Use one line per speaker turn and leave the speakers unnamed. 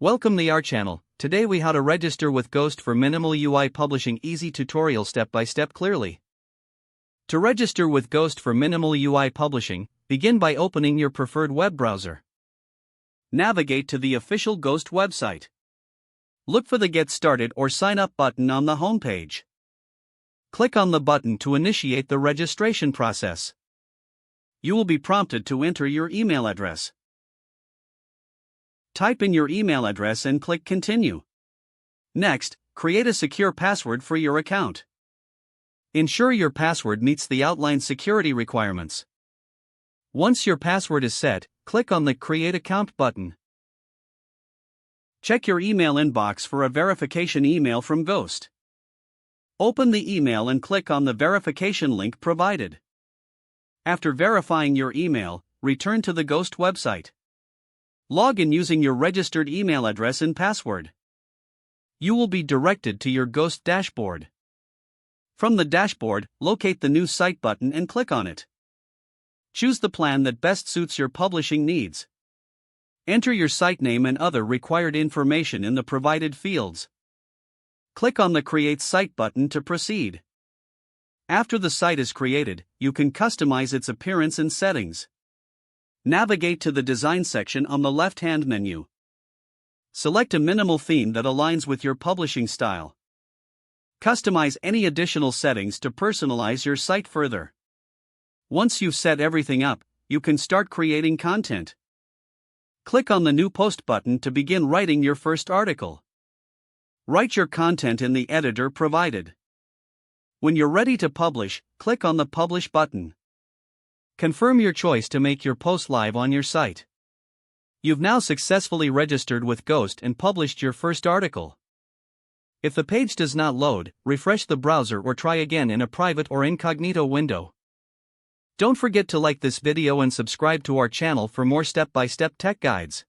Welcome to our channel. Today we how to register with Ghost for minimal UI publishing, easy tutorial step by step clearly. To register with Ghost for minimal UI publishing, begin by opening your preferred web browser. Navigate to the official Ghost website. Look for the Get Started or Sign Up button on the homepage. Click on the button to initiate the registration process. You will be prompted to enter your email address. Type in your email address and click Continue. Next, create a secure password for your account. Ensure your password meets the outlined security requirements. Once your password is set, click on the Create Account button. Check your email inbox for a verification email from Ghost. Open the email and click on the verification link provided. After verifying your email, return to the Ghost website. Log in using your registered email address and password. You will be directed to your Ghost dashboard. From the dashboard, locate the New Site button and click on it. Choose the plan that best suits your publishing needs. Enter your site name and other required information in the provided fields. Click on the Create Site button to proceed. After the site is created, you can customize its appearance and settings. Navigate to the Design section on the left-hand menu. Select a minimal theme that aligns with your publishing style. Customize any additional settings to personalize your site further. Once you've set everything up, you can start creating content. Click on the New Post button to begin writing your first article. Write your content in the editor provided. When you're ready to publish, click on the Publish button. Confirm your choice to make your post live on your site. You've now successfully registered with Ghost and published your first article. If the page does not load, refresh the browser or try again in a private or incognito window. Don't forget to like this video and subscribe to our channel for more step-by-step tech guides.